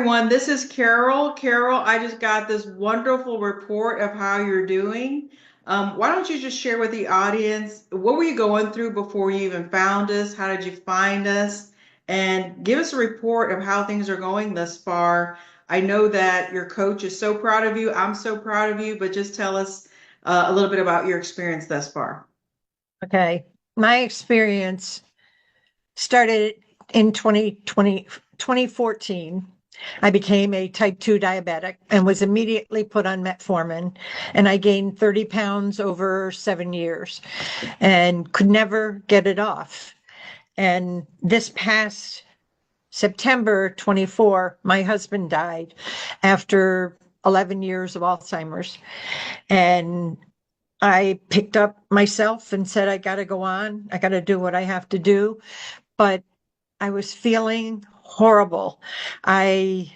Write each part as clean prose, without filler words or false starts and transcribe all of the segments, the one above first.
everyone. This is Carol. Carol, I just got this wonderful report of how you're doing. Why don't you just share with the audience what were you going through before you even found us? How did you find us? And give us a report of how things are going thus far. I know that your coach is so proud of you. I'm so proud of you, but just tell us a little bit about your experience thus far. Okay. My experience started in 2014. I became a type 2 diabetic and was immediately put on metformin. And I gained 30 pounds over 7 years and could never get it off. And this past September 24, my husband died after 11 years of Alzheimer's. And I picked up myself and said, I got to go on. I got to do what I have to do. But I was feeling horrible. I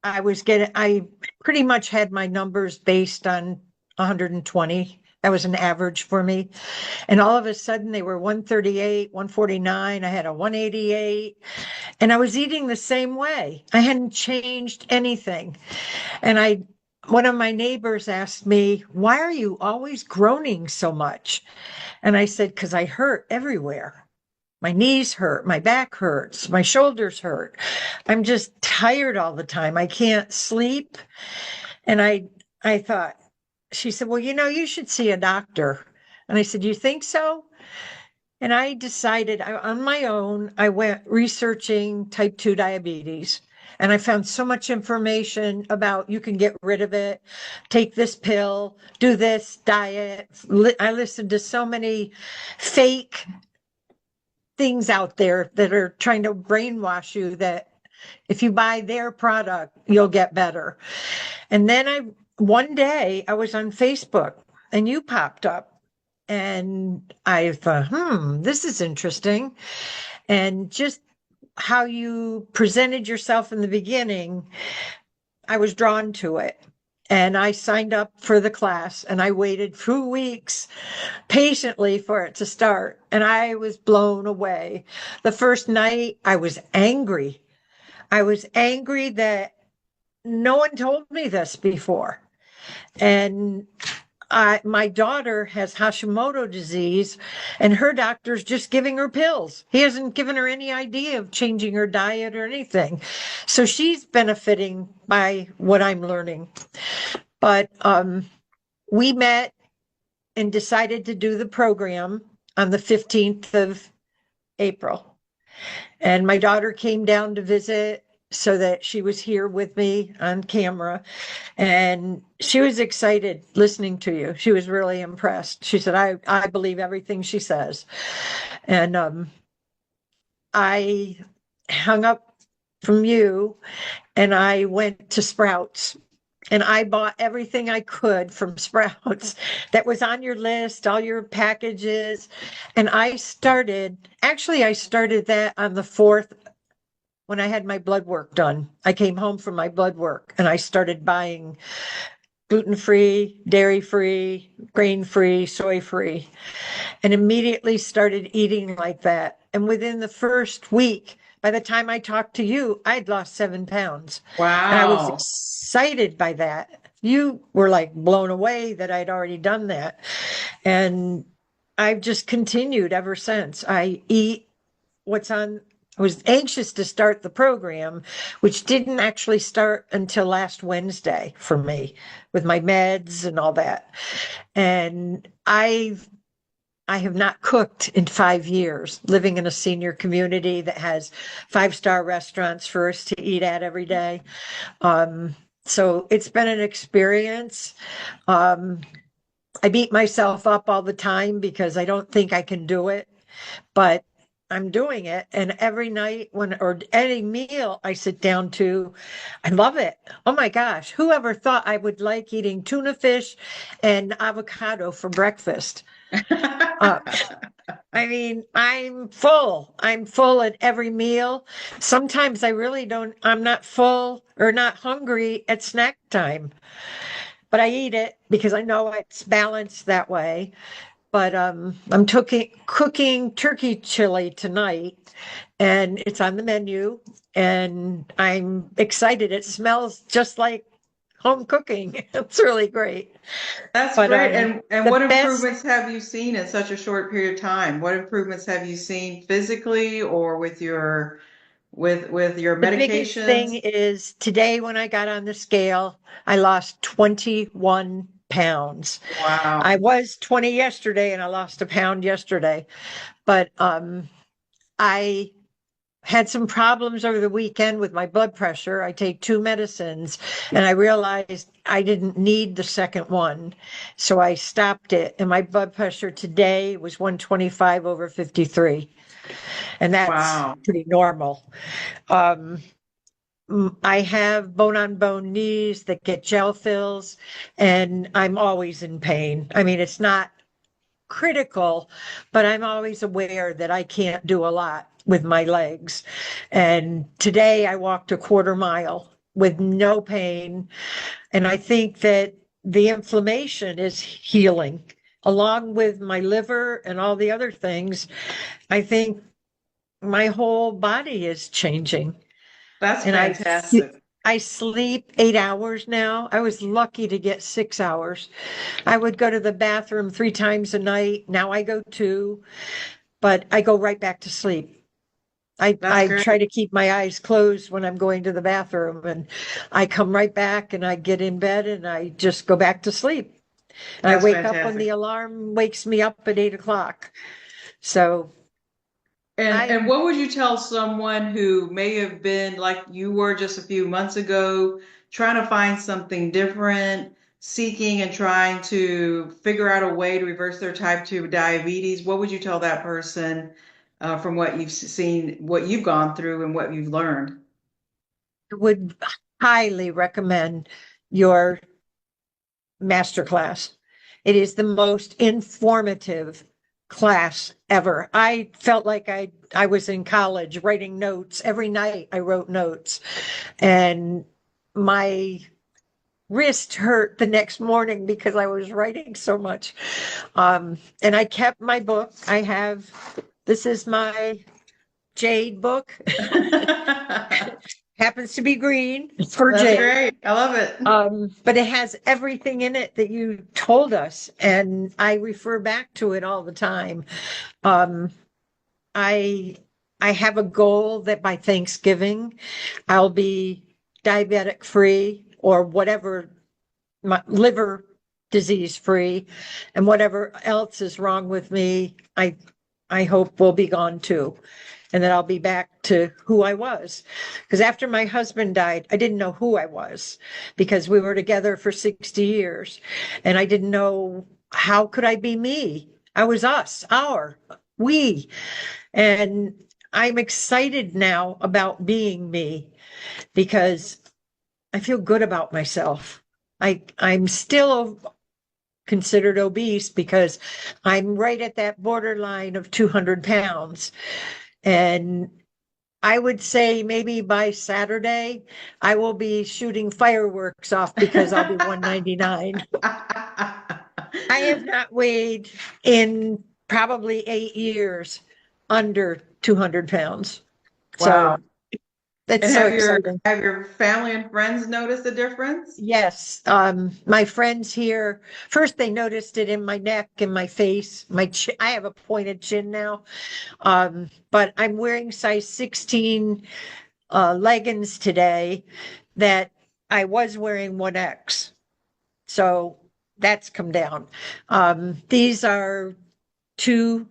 I pretty much had my numbers based on 120. That was an average for me. And all of a sudden they were 138, 149. I had a 188 and I was eating the same way. I hadn't changed anything. And one of my neighbors asked me, why are you always groaning so much? And I said, because I hurt everywhere. My knees hurt, my back hurts, my shoulders hurt. I'm just tired all the time. I can't sleep. And I thought, she said, well, you should see a doctor. And I said, you think so? And I decided on my own, I went researching type 2 diabetes. And I found so much information about you can get rid of it, take this pill, do this diet. I listened to so many fake things out there that are trying to brainwash you that if you buy their product, you'll get better. And then one day I was on Facebook and you popped up and I thought, this is interesting. And just how you presented yourself in the beginning, I was drawn to it. And I signed up for the class and I waited 2 weeks patiently for it to start. And I was blown away. The first night, I was angry. I was angry that no one told me this before. And my daughter has Hashimoto disease, and her doctor's just giving her pills. He hasn't given her any idea of changing her diet or anything. So she's benefiting by what I'm learning. But we met and decided to do the program on the 15th of April. And my daughter came down to visit so that she was here with me on camera. And she was excited listening to you. She was really impressed. She said, I believe everything she says. And I hung up from you and I went to Sprouts and I bought everything I could from Sprouts that was on your list, all your packages. And I started that on the 4th when I had my blood work done. I came home from my blood work and I started buying gluten-free, dairy-free, grain-free, soy-free, and immediately started eating like that. And within the first week, by the time I talked to you, I'd lost 7 pounds. And I was Wow. excited by that. You were like blown away that I'd already done that. And I've just continued ever since. I eat what's on. I was anxious to start the program, which didn't actually start until last Wednesday for me with my meds and all that. And I have not cooked in 5 years, living in a senior community that has 5-star restaurants for us to eat at every day. So it's been an experience. Um, I beat myself up all the time because I don't think I can do it, but I'm doing it. And every night or any meal I sit down to, I love it. Oh my gosh, whoever thought I would like eating tuna fish and avocado for breakfast? Uh, I mean, I'm full. I'm full at every meal. Sometimes I really don't, I'm not full or not hungry at snack time, but I eat it because I know it's balanced that way. But I'm cooking turkey chili tonight, and it's on the menu, and I'm excited. It smells just like home cooking. It's really great. That's But great. And the what best, improvements have you seen in such a short period of time? What improvements have you seen physically or with your with your the biggest thing medications? is today when I got on the scale, I lost 21 pounds. I Wow. was 20 yesterday and I lost a pound yesterday, but I had some problems over the weekend with my blood pressure. I take two medicines and I realized I didn't need the second one. So I stopped it. And my blood pressure today was 125 over 53. And that's Wow. pretty normal. Um, I have bone on bone knees that get gel fills, and I'm always in pain. I mean, it's not critical, but I'm always aware that I can't do a lot with my legs. And today I walked a quarter mile with no pain. And I think that the inflammation is healing along with my liver and all the other things. I think my whole body is changing. That's And fantastic. I sleep 8 hours now. I was lucky to get 6 hours. I would go to the bathroom 3 times a night. Now I go two, but I go right back to sleep. That's I try great. to keep my eyes closed when I'm going to the bathroom, and I come right back and I get in bed and I just go back to sleep. And I That's wake up when the fantastic. alarm wakes me up at 8 o'clock. So And I'm what would you tell someone who may have been like you were just a few months ago, trying to find something different, seeking and trying to figure out a way to reverse their type 2 diabetes? What would you tell that person from what you've seen, what you've gone through, and what you've learned? would highly recommend your masterclass. It is the most informative class ever. I felt like I was in college writing notes every night. I wrote notes, and my wrist hurt the next morning because I was writing so much. And I kept my book. This is my Jade book. Happens to be green for That's Jade. great. I love it. But it has everything in it that you told us, and I refer back to it all the time. Um, I I have a goal that by Thanksgiving I'll be diabetic free or whatever, my liver disease free, and whatever else is wrong with me, I hope will be gone too. And then I'll be back to who I was. Because after my husband died, I didn't know who I was because we were together for 60 years. And I didn't know how could I be me? I was us, we. And I'm excited now about being me because I feel good about myself. I'm still considered obese because I'm right at that borderline of 200 pounds. And I would say maybe by Saturday, I will be shooting fireworks off because I'll be 199. I have not weighed in probably 8 years under 200 pounds. Wow. So that's And so exciting. have your family and friends noticed a difference? Yes, my friends here, first they noticed it in my neck and my face, I have a pointed chin now. But I'm wearing size 16 leggings today that I was wearing 1X. So that's come down. These are two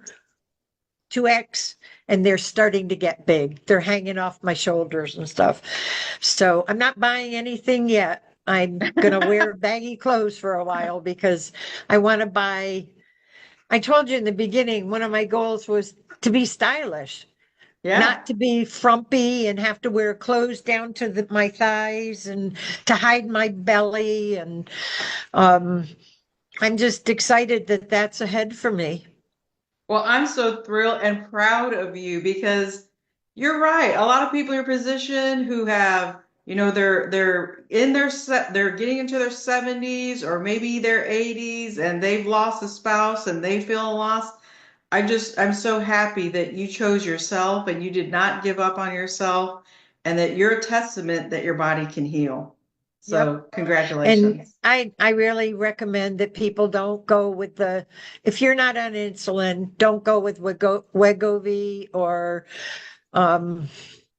2X, and they're starting to get big. They're hanging off my shoulders and stuff. So I'm not buying anything yet. I'm gonna wear baggy clothes for a while because I want to buy. I told you in the beginning, one of my goals was to be stylish, Yeah. not to be frumpy and have to wear clothes down to my thighs and to hide my belly. And um, I'm just excited that that's ahead for me. Well, I'm so thrilled and proud of you because you're right. A lot of people in your position who have You know, they're in their they're getting into their 70s or maybe their 80s and they've lost a spouse and they feel lost. I'm so happy that you chose yourself and you did not give up on yourself and that you're a testament that your body can heal. Yep. So, And congratulations. I really recommend that people don't go with if you're not on insulin, don't go with Wegovy or um,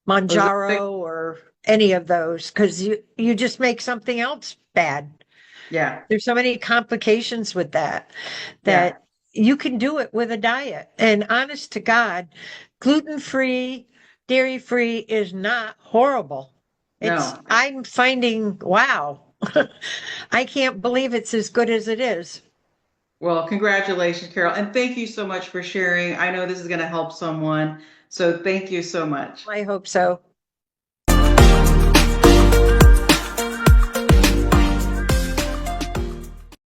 Ozempic, Monjaro or any of those because you just make something else bad. yeah, There's so many complications with yeah, that you can do it with a diet. And honest to God, gluten-free, dairy-free is not horrible. no. I'm finding, wow, I can't believe it's as good as it is. Well, congratulations, Carol. And thank you so much for sharing. I know this is going to help someone. So, thank you so much. I hope so.